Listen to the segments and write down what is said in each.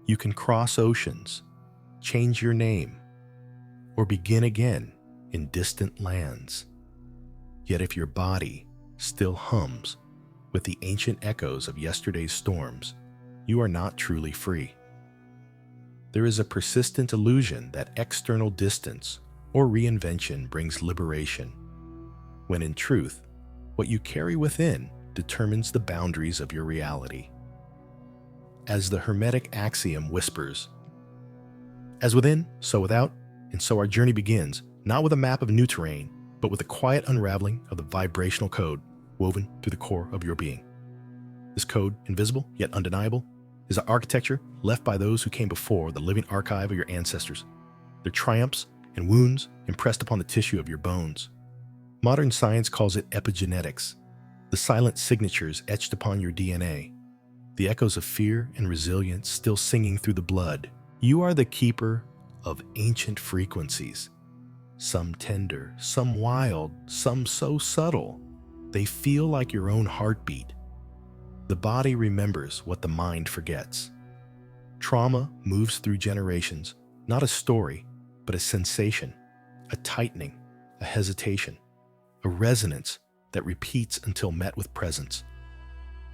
You can cross oceans, change your name, or begin again in distant lands. Yet if your body still hums with the ancient echoes of yesterday's storms, you are not truly free. There is a persistent illusion that external distance or reinvention brings liberation, when in truth, what you carry within determines the boundaries of your reality. As the Hermetic axiom whispers, "As within, so without," and so our journey begins, not with a map of new terrain, but with a quiet unraveling of the vibrational code woven through the core of your being. This code, invisible yet undeniable, is the architecture left by those who came before the living archive of your ancestors, their triumphs and wounds impressed upon the tissue of your bones. Modern science calls it epigenetics, the silent signatures etched upon your DNA, the echoes of fear and resilience still singing through the blood. You are the keeper of ancient frequencies, some tender, some wild, some so subtle, they feel like your own heartbeat. The body remembers what the mind forgets. Trauma moves through generations, not a story, but a sensation, a tightening, a hesitation, a resonance that repeats until met with presence.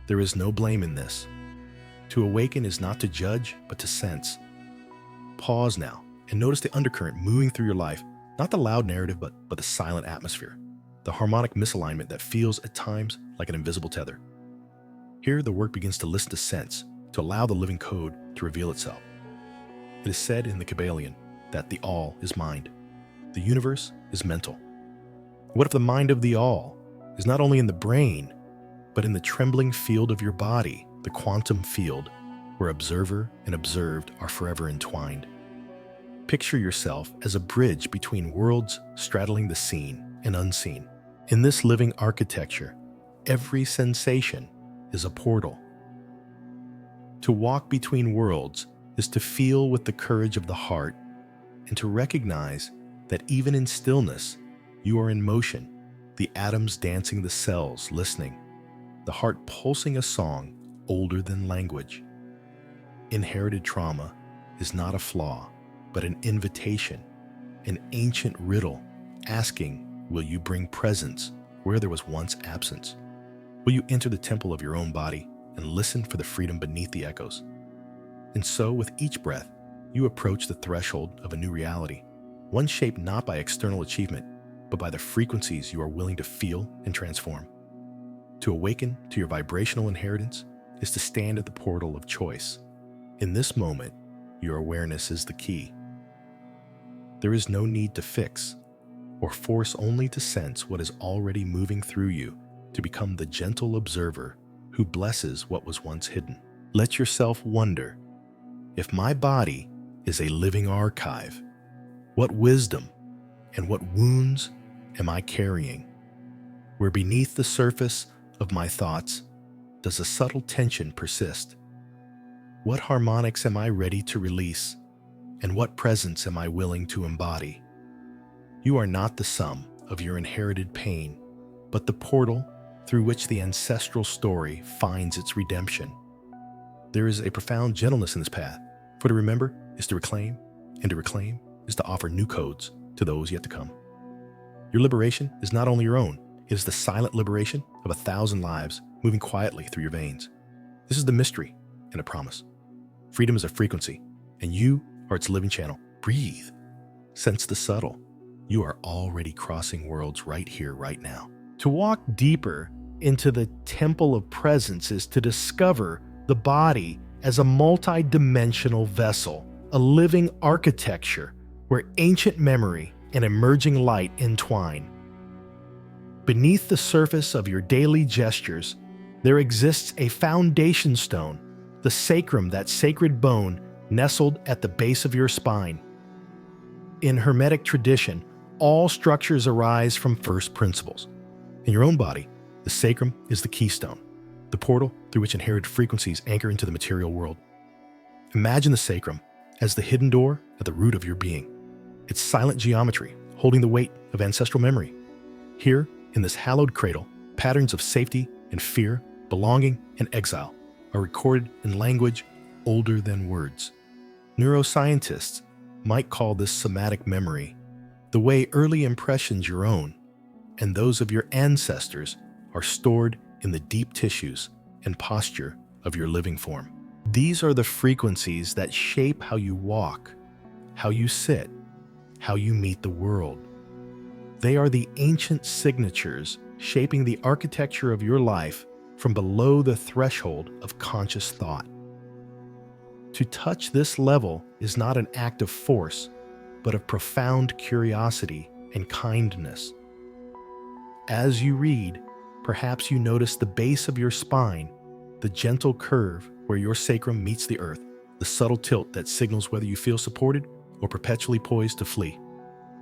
There is no blame in this. To awaken is not to judge, but to sense. Pause now and notice the undercurrent moving through your life, not the loud narrative, but the silent atmosphere, the harmonic misalignment that feels at times like an invisible tether. Here, the work begins to listen to sense, to allow the living code to reveal itself. It is said in the Kybalion that the all is mind. The universe is mental. What if the mind of the all is not only in the brain, but in the trembling field of your body, the quantum field, where observer and observed are forever entwined? Picture yourself as a bridge between worlds straddling the seen and unseen. In this living architecture, every sensation is a portal. To walk between worlds is to feel with the courage of the heart and to recognize that even in stillness, you are in motion, the atoms dancing, the cells listening, the heart pulsing a song older than language. Inherited trauma is not a flaw, but an invitation, an ancient riddle asking, will you bring presence where there was once absence? Will you enter the temple of your own body and listen for the freedom beneath the echoes? And so, with each breath, you approach the threshold of a new reality, one shaped not by external achievement, but by the frequencies you are willing to feel and transform. To awaken to your vibrational inheritance is to stand at the portal of choice. In this moment, your awareness is the key. There is no need to fix or force, only to sense what is already moving through you, to become the gentle observer who blesses what was once hidden. Let yourself wonder, if my body is a living archive, what wisdom and what wounds am I carrying? Where beneath the surface of my thoughts does a subtle tension persist? What harmonics am I ready to release? And what presence am I willing to embody? You are not the sum of your inherited pain, but the portal through which the ancestral story finds its redemption. There is a profound gentleness in this path, for to remember is to reclaim, and to reclaim is to offer new codes to those yet to come. Your liberation is not only your own, it is the silent liberation of 1,000 lives moving quietly through your veins. This is the mystery and a promise. Freedom is a frequency, and you are its living channel. Breathe. Sense the subtle. You are already crossing worlds right here, right now. To walk deeper into the temple of presence is to discover the body as a multidimensional vessel, a living architecture where ancient memory and emerging light entwine. Beneath the surface of your daily gestures, there exists a foundation stone, the sacrum, that sacred bone nestled at the base of your spine. In Hermetic tradition, all structures arise from first principles. In your own body, the sacrum is the keystone, the portal through which inherited frequencies anchor into the material world. Imagine the sacrum as the hidden door at the root of your being, its silent geometry holding the weight of ancestral memory. Here, in this hallowed cradle, patterns of safety and fear, belonging and exile are recorded in language older than words. Neuroscientists might call this somatic memory, the way early impressions, your own and those of your ancestors, are stored in the deep tissues and posture of your living form. These are the frequencies that shape how you walk, how you sit, how you meet the world. They are the ancient signatures shaping the architecture of your life from below the threshold of conscious thought. To touch this level is not an act of force, but of profound curiosity and kindness. As you read, perhaps you notice the base of your spine, the gentle curve where your sacrum meets the earth, the subtle tilt that signals whether you feel supported or perpetually poised to flee.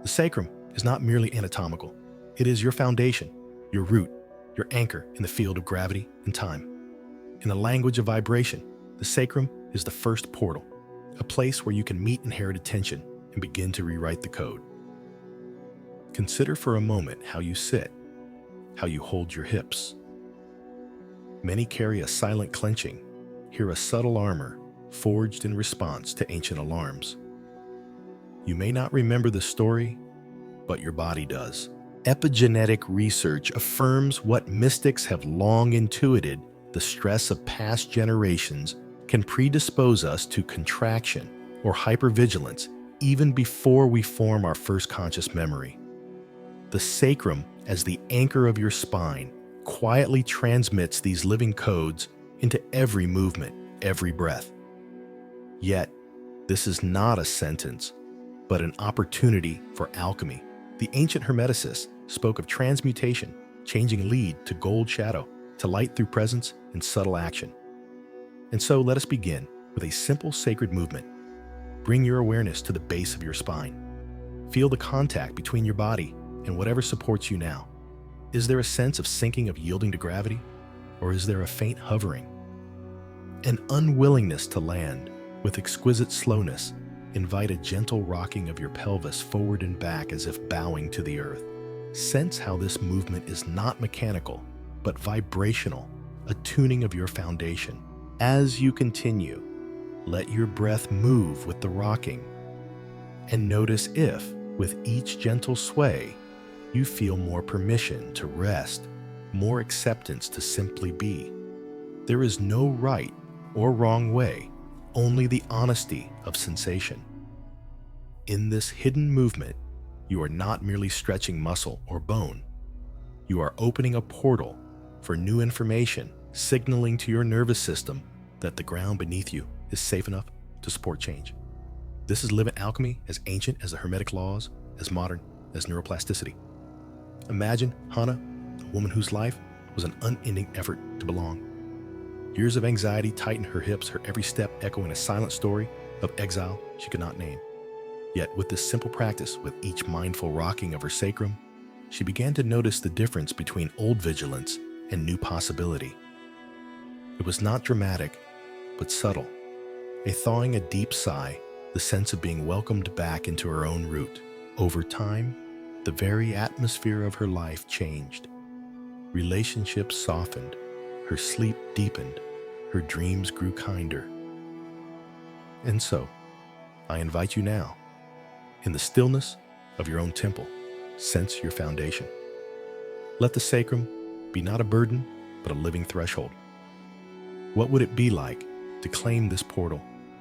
The sacrum is not merely anatomical. It is your foundation, your root, your anchor in the field of gravity and time. In the language of vibration, the sacrum is the first portal, a place where you can meet inherited tension and begin to rewrite the code. Consider for a moment how you sit, how you hold your hips. Many carry a silent clenching, hear a subtle armor forged in response to ancient alarms. You may not remember the story, but your body does. Epigenetic research affirms what mystics have long intuited: the stress of past generations can predispose us to contraction or hypervigilance even before we form our first conscious memory. The sacrum, as the anchor of your spine, quietly transmits these living codes into every movement, every breath. Yet, this is not a sentence, but an opportunity for alchemy. The ancient Hermeticists spoke of transmutation, changing lead to gold shadow, to light through presence and subtle action. And so let us begin with a simple sacred movement. Bring your awareness to the base of your spine. Feel the contact between your body and whatever supports you now. Is there a sense of sinking, of yielding to gravity? Or is there a faint hovering? An unwillingness to land. With exquisite slowness, invite a gentle rocking of your pelvis forward and back as if bowing to the earth. Sense how this movement is not mechanical, but vibrational, a tuning of your foundation. As you continue, let your breath move with the rocking, and notice if, with each gentle sway, you feel more permission to rest, more acceptance to simply be. There is no right or wrong way, only the honesty of sensation. In this hidden movement, you are not merely stretching muscle or bone. You are opening a portal for new information, signaling to your nervous system that the ground beneath you is safe enough to support change. This is living alchemy, as ancient as the Hermetic laws, as modern as neuroplasticity. Imagine Hannah, a woman whose life was an unending effort to belong. Years of anxiety tightened her hips, her every step echoing a silent story of exile she could not name. Yet with this simple practice, with each mindful rocking of her sacrum, she began to notice the difference between old vigilance and new possibility. It was not dramatic, but subtle, a thawing, a deep sigh, the sense of being welcomed back into her own root. Over time, the very atmosphere of her life changed. Relationships softened, her sleep deepened, her dreams grew kinder. And so, I invite you now, in the stillness of your own temple, sense your foundation. Let the sacrum be not a burden, but a living threshold. What would it be like to claim this portal,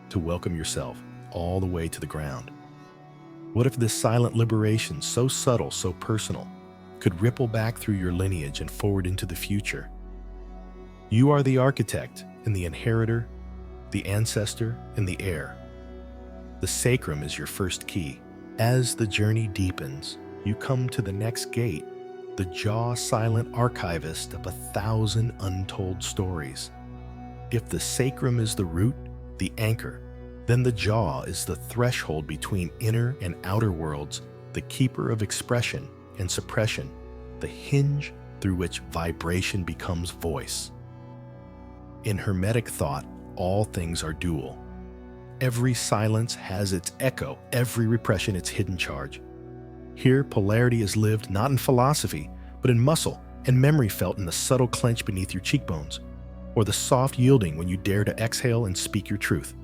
to welcome yourself all the way to the ground? What if this silent liberation, so subtle, so personal, could ripple back through your lineage and forward into the future? You are the architect and the inheritor, the ancestor and the heir. The sacrum is your first key. As the journey deepens, you come to the next gate, the jaw-silent archivist of 1,000 untold stories. If the sacrum is the root, the anchor, then the jaw is the threshold between inner and outer worlds, the keeper of expression and suppression, the hinge through which vibration becomes voice. In Hermetic thought, all things are dual. Every silence has its echo, every repression its hidden charge. Here, polarity is lived not in philosophy, but in muscle and memory, felt in the subtle clench beneath your cheekbones, or the soft yielding when you dare to exhale and speak your truth.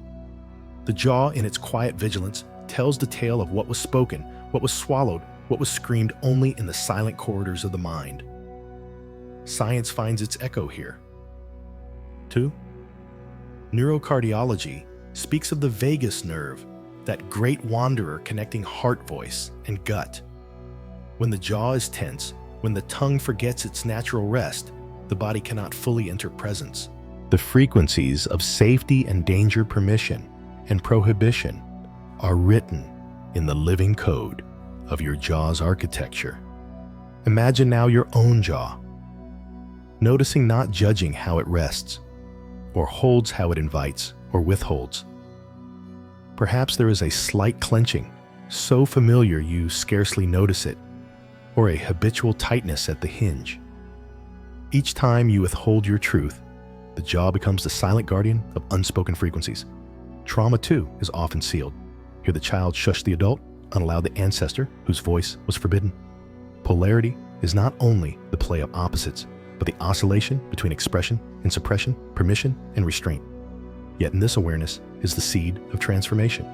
The jaw, in its quiet vigilance, tells the tale of what was spoken, what was swallowed, what was screamed only in the silent corridors of the mind. Science finds its echo here. 2. Neurocardiology speaks of the vagus nerve, that great wanderer connecting heart voice and gut. When the jaw is tense, when the tongue forgets its natural rest, the body cannot fully enter presence. The frequencies of safety and danger, permission and prohibition are written in the living code of your jaw's architecture. Imagine now your own jaw, noticing, not judging how it rests, or holds how it invites or withholds. Perhaps there is a slight clenching, so familiar you scarcely notice it, or a habitual tightness at the hinge. Each time you withhold your truth, the jaw becomes the silent guardian of unspoken frequencies. Trauma, too, is often sealed. Hear the child shush the adult, unallow the ancestor whose voice was forbidden. Polarity is not only the play of opposites, but the oscillation between expression and suppression, permission and restraint. Yet in this awareness is the seed of transformation.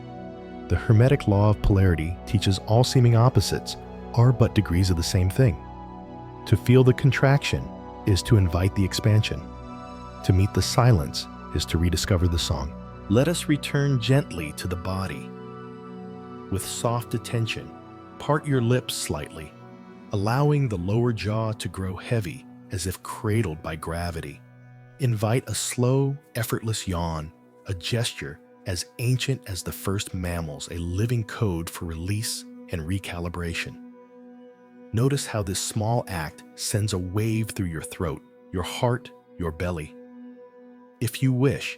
The Hermetic law of polarity teaches all seeming opposites are but degrees of the same thing. To feel the contraction is to invite the expansion. To meet the silence is to rediscover the song. Let us return gently to the body. With soft attention, part your lips slightly, allowing the lower jaw to grow heavy as if cradled by gravity. Invite a slow, effortless yawn, a gesture as ancient as the first mammals, a living code for release and recalibration. Notice how this small act sends a wave through your throat, your heart, your belly. If you wish,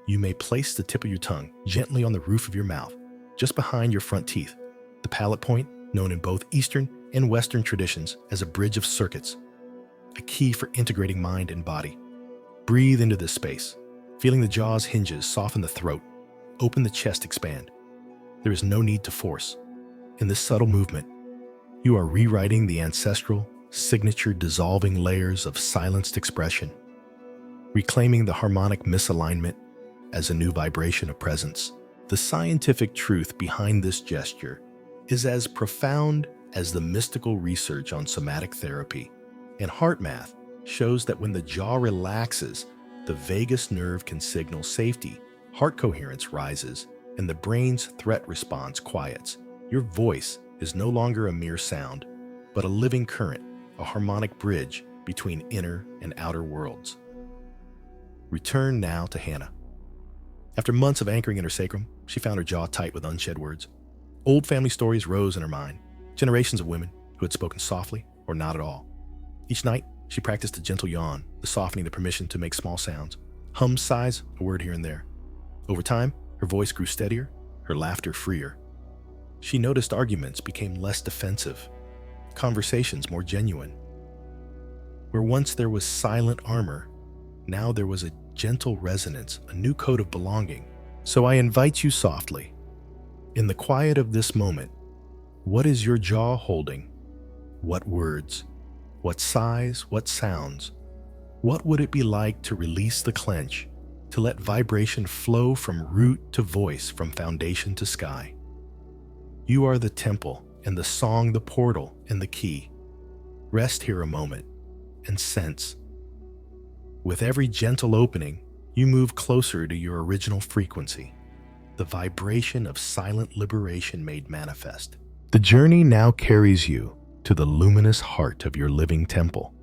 you may place the tip of your tongue gently on the roof of your mouth, just behind your front teeth, the palate point known in both Eastern and Western traditions as a bridge of circuits, a key for integrating mind and body. Breathe into this space, feeling the jaw's hinges soften the throat, open the chest expand. There is no need to force. In this subtle movement, you are rewriting the ancestral, signature dissolving layers of silenced expression, reclaiming the harmonic misalignment as a new vibration of presence. The scientific truth behind this gesture is as profound as the mystical research on somatic therapy, and heart math shows that when the jaw relaxes, the vagus nerve can signal safety, heart coherence rises, and the brain's threat response quiets. Your voice is no longer a mere sound, but a living current, a harmonic bridge between inner and outer worlds. Return now to Hannah. After months of anchoring in her sacrum, she found her jaw tight with unshed words. Old family stories rose in her mind, generations of women who had spoken softly or not at all. Each night, she practiced a gentle yawn, the softening, the permission to make small sounds, hums, sighs, a word here and there. Over time, her voice grew steadier, her laughter freer. She noticed arguments became less defensive, conversations more genuine. Where once there was silent armor, now there was a gentle resonance, a new code of belonging. So I invite you softly, in the quiet of this moment, what is your jaw holding? What words? What sighs? What sounds? What would it be like to release the clench, to let vibration flow from root to voice, from foundation to sky? You are the temple, and the song the portal and the key. Rest here a moment and sense. With every gentle opening, you move closer to your original frequency, the vibration of silent liberation made manifest. The journey now carries you to the luminous heart of your living temple.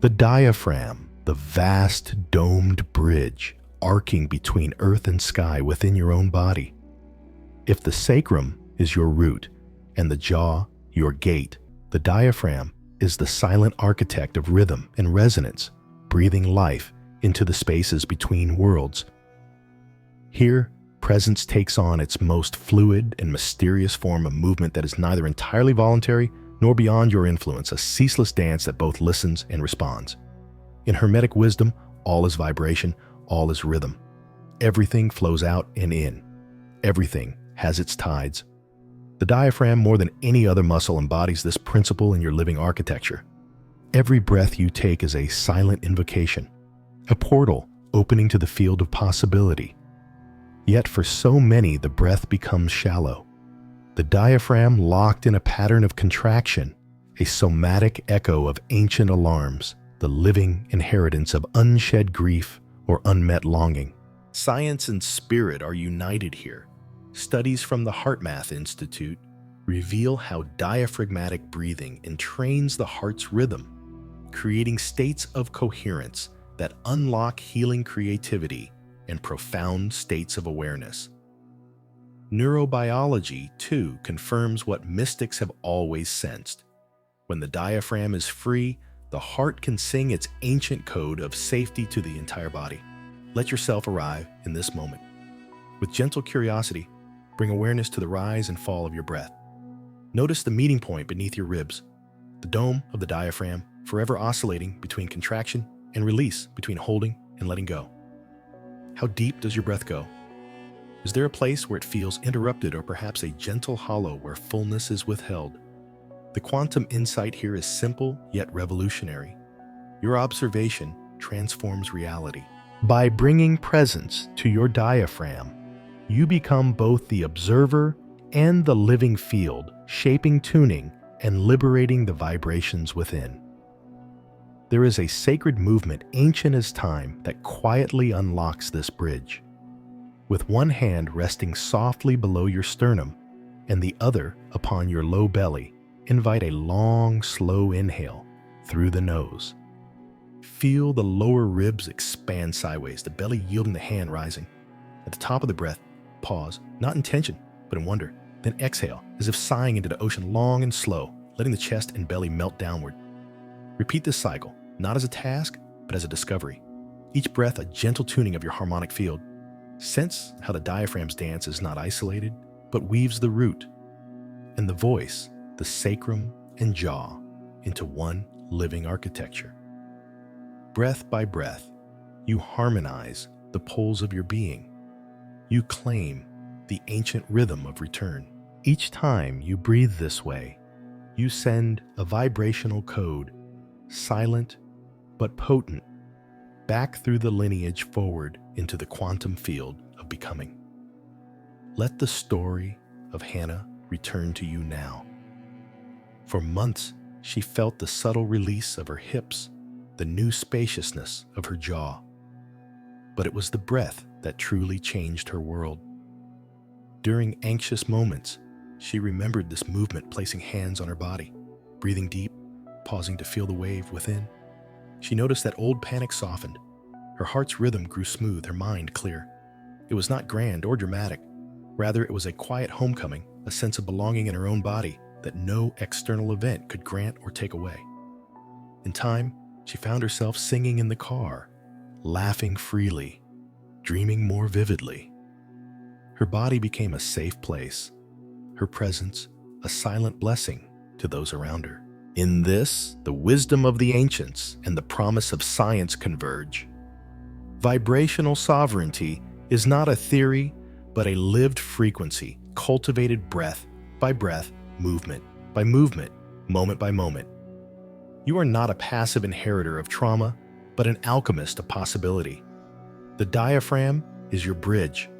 The diaphragm, the vast domed bridge arcing between earth and sky within your own body. If the sacrum is your root and the jaw your gate, the diaphragm is the silent architect of rhythm and resonance, breathing life into the spaces between worlds. Here, presence takes on its most fluid and mysterious form of movement that is neither entirely voluntary nor beyond your influence, a ceaseless dance that both listens and responds. In Hermetic wisdom, all is vibration, all is rhythm. Everything flows out and in. Everything has its tides. The diaphragm, more than any other muscle, embodies this principle in your living architecture. Every breath you take is a silent invocation, a portal opening to the field of possibility. Yet for so many, the breath becomes shallow. The diaphragm locked in a pattern of contraction, a somatic echo of ancient alarms, the living inheritance of unshed grief or unmet longing. Science and spirit are united here. Studies from the HeartMath Institute reveal how diaphragmatic breathing entrains the heart's rhythm, creating states of coherence that unlock healing creativity and profound states of awareness. Neurobiology, too, confirms what mystics have always sensed. When the diaphragm is free, the heart can sing its ancient code of safety to the entire body. Let yourself arrive in this moment. With gentle curiosity, bring awareness to the rise and fall of your breath. Notice the meeting point beneath your ribs, the dome of the diaphragm, forever oscillating between contraction and release, between holding and letting go. How deep does your breath go? Is there a place where it feels interrupted, or perhaps a gentle hollow where fullness is withheld? The quantum insight here is simple yet revolutionary. Your observation transforms reality. By bringing presence to your diaphragm, you become both the observer and the living field, shaping, tuning, and liberating the vibrations within. There is a sacred movement ancient as time that quietly unlocks this bridge. With one hand resting softly below your sternum and the other upon your low belly, invite a long, slow inhale through the nose. Feel the lower ribs expand sideways, the belly yielding, the hand rising. At the top of the breath, pause, not in tension, but in wonder. Then exhale, as if sighing into the ocean, long and slow, letting the chest and belly melt downward. Repeat this cycle, not as a task, but as a discovery. Each breath a gentle tuning of your harmonic field. Sense how the diaphragm's dance is not isolated, but weaves the root and the voice, the sacrum and jaw, into one living architecture. Breath by breath, you harmonize the poles of your being. You claim the ancient rhythm of return. Each time you breathe this way, you send a vibrational code, silent but potent, back through the lineage forward into the quantum field of becoming. Let the story of Hannah return to you now. For months, she felt the subtle release of her hips, the new spaciousness of her jaw. But it was the breath that truly changed her world. During anxious moments, she remembered this movement, placing hands on her body, breathing deep, pausing to feel the wave within. She noticed that old panic softened. Her heart's rhythm grew smooth, her mind clear. It was not grand or dramatic. Rather, it was a quiet homecoming, a sense of belonging in her own body that no external event could grant or take away. In time, she found herself singing in the car, laughing freely, dreaming more vividly. Her body became a safe place, her presence a silent blessing to those around her. In this, the wisdom of the ancients and the promise of science converge. Vibrational sovereignty is not a theory, but a lived frequency, cultivated breath by breath, movement by movement, moment by moment. You are not a passive inheritor of trauma, but an alchemist of possibility. The diaphragm is your bridge,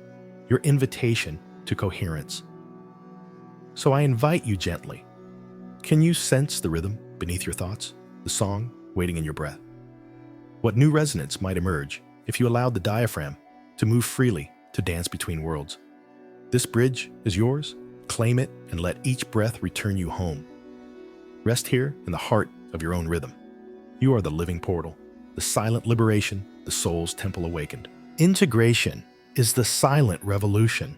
your invitation to coherence. So I invite you gently. Can you sense the rhythm beneath your thoughts, the song waiting in your breath? What new resonance might emerge if you allowed the diaphragm to move freely, to dance between worlds? This bridge is yours. Claim it and let each breath return you home. Rest here in the heart of your own rhythm. You are the living portal, the silent liberation, the soul's temple awakened. Integration is the silent revolution.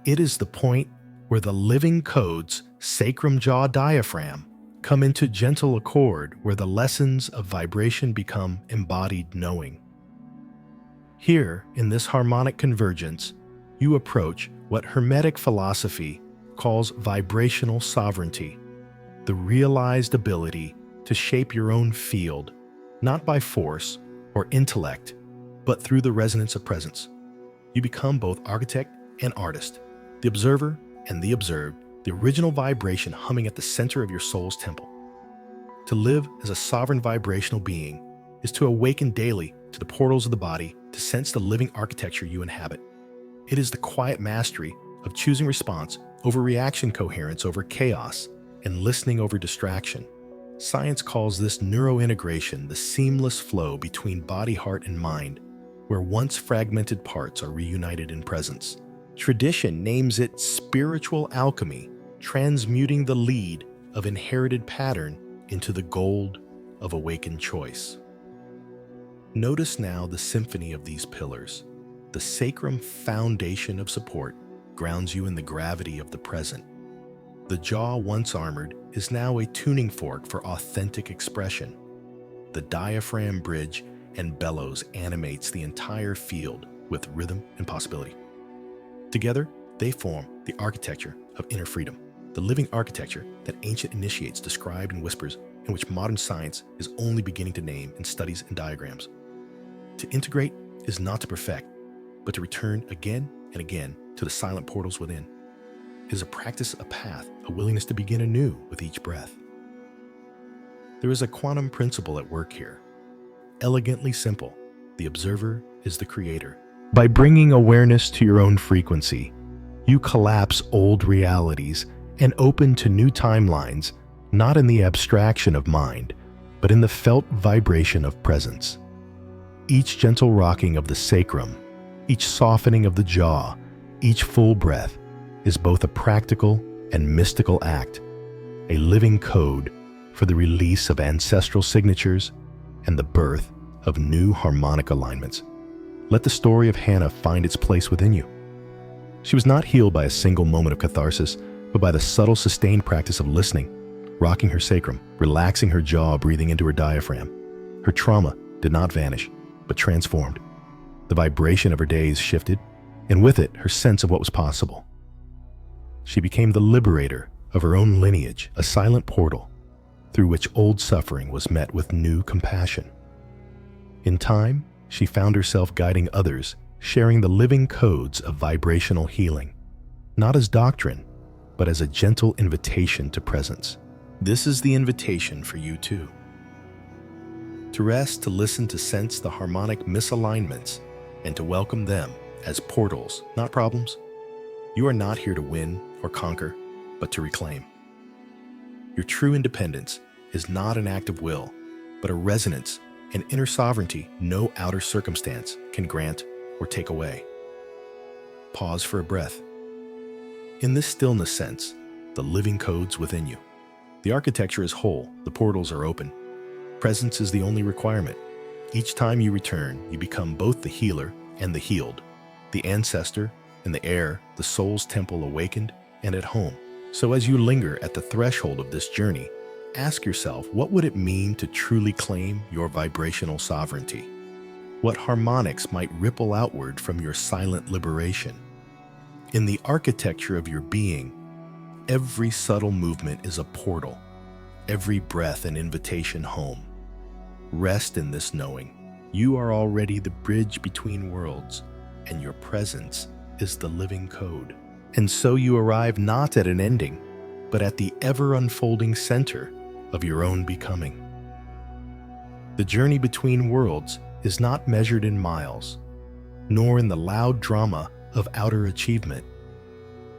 It is the point where the living codes, sacrum, jaw, diaphragm, come into gentle accord, where the lessons of vibration become embodied knowing. Here, in this harmonic convergence, you approach what Hermetic philosophy calls vibrational sovereignty, the realized ability to shape your own field, not by force or intellect, but through the resonance of presence. You become both architect and artist, the observer and the observed, the original vibration humming at the center of your soul's temple. To live as a sovereign vibrational being is to awaken daily to the portals of the body, to sense the living architecture you inhabit. It is the quiet mastery of choosing response over reaction, coherence over chaos, and listening over distraction. Science calls this neurointegration, the seamless flow between body, heart, and mind, where once fragmented parts are reunited in presence. Tradition names it spiritual alchemy, transmuting the lead of inherited pattern into the gold of awakened choice. Notice now the symphony of these pillars. The sacrum, foundation of support, grounds you in the gravity of the present. The jaw, once armored, is now a tuning fork for authentic expression. The diaphragm, bridge, and bellows animates the entire field with rhythm and possibility. Together, they form the architecture of inner freedom, the living architecture that ancient initiates described in whispers, in which modern science is only beginning to name in studies and diagrams. To integrate is not to perfect, but to return again and again to the silent portals within. It is a practice, a path, a willingness to begin anew with each breath. There is a quantum principle at work here. Elegantly simple, the observer is the creator. By bringing awareness to your own frequency, you collapse old realities and open to new timelines, not in the abstraction of mind, but in the felt vibration of presence. Each gentle rocking of the sacrum, each softening of the jaw, each full breath is both a practical and mystical act, a living code for the release of ancestral signatures and the birth of new harmonic alignments. Let the story of Hannah find its place within you. She was not healed by a single moment of catharsis, but by the subtle, sustained practice of listening, rocking her sacrum, relaxing her jaw, breathing into her diaphragm. Her trauma did not vanish, but transformed. The vibration of her days shifted, and with it, her sense of what was possible. She became the liberator of her own lineage, a silent portal through which old suffering was met with new compassion. In time, she found herself guiding others, sharing the living codes of vibrational healing, not as doctrine, but as a gentle invitation to presence. This is the invitation for you too. To rest, to listen, to sense the harmonic misalignments, and to welcome them as portals, not problems. You are not here to win or conquer, but to reclaim. Your true independence is not an act of will, but a resonance, an inner sovereignty no outer circumstance can grant or take away. Pause for a breath. In this stillness, sense the living codes within you. The architecture is whole, the portals are open. Presence is the only requirement. Each time you return, you become both the healer and the healed, the ancestor and the heir, the soul's temple awakened and at home. So as you linger at the threshold of this journey, ask yourself, what would it mean to truly claim your vibrational sovereignty? What harmonics might ripple outward from your silent liberation? In the architecture of your being, every subtle movement is a portal, every breath an invitation home. Rest in this knowing. You are already the bridge between worlds, and your presence is the living code. And so you arrive not at an ending, but at the ever-unfolding center of your own becoming. The journey between worlds is not measured in miles, nor in the loud drama of outer achievement,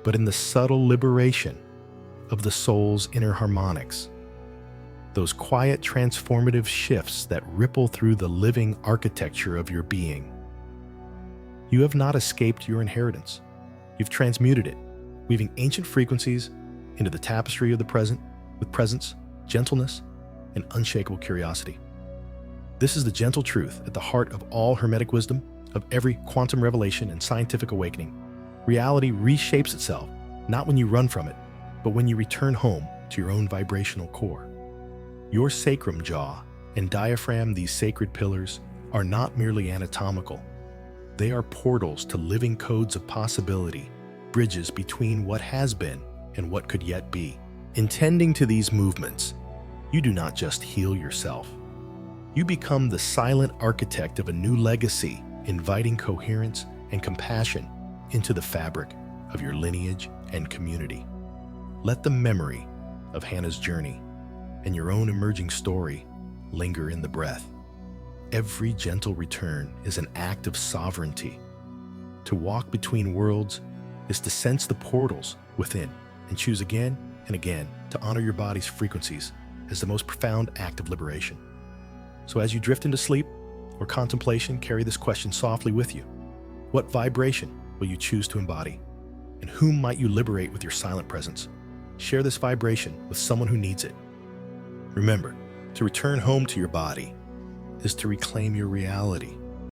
but in the subtle liberation of the soul's inner harmonics, those quiet transformative shifts that ripple through the living architecture of your being. You have not escaped your inheritance. You've transmuted it, weaving ancient frequencies into the tapestry of the present with presence, gentleness, and unshakable curiosity. This is the gentle truth at the heart of all Hermetic wisdom, of every quantum revelation and scientific awakening. Reality reshapes itself, not when you run from it, but when you return home to your own vibrational core. Your sacrum, jaw, and diaphragm, these sacred pillars, are not merely anatomical. They are portals to living codes of possibility, bridges between what has been and what could yet be. In tending to these movements, you do not just heal yourself. You become the silent architect of a new legacy, inviting coherence and compassion into the fabric of your lineage and community. Let the memory of Hannah's journey and your own emerging story linger in the breath. Every gentle return is an act of sovereignty, To walk between worlds is to sense the portals within and choose again and again to honor your body's frequencies as the most profound act of liberation. So as you drift into sleep or contemplation, carry this question softly with you. What vibration will you choose to embody? And whom might you liberate with your silent presence? Share this vibration with someone who needs it. Remember, to return home to your body is to reclaim your reality.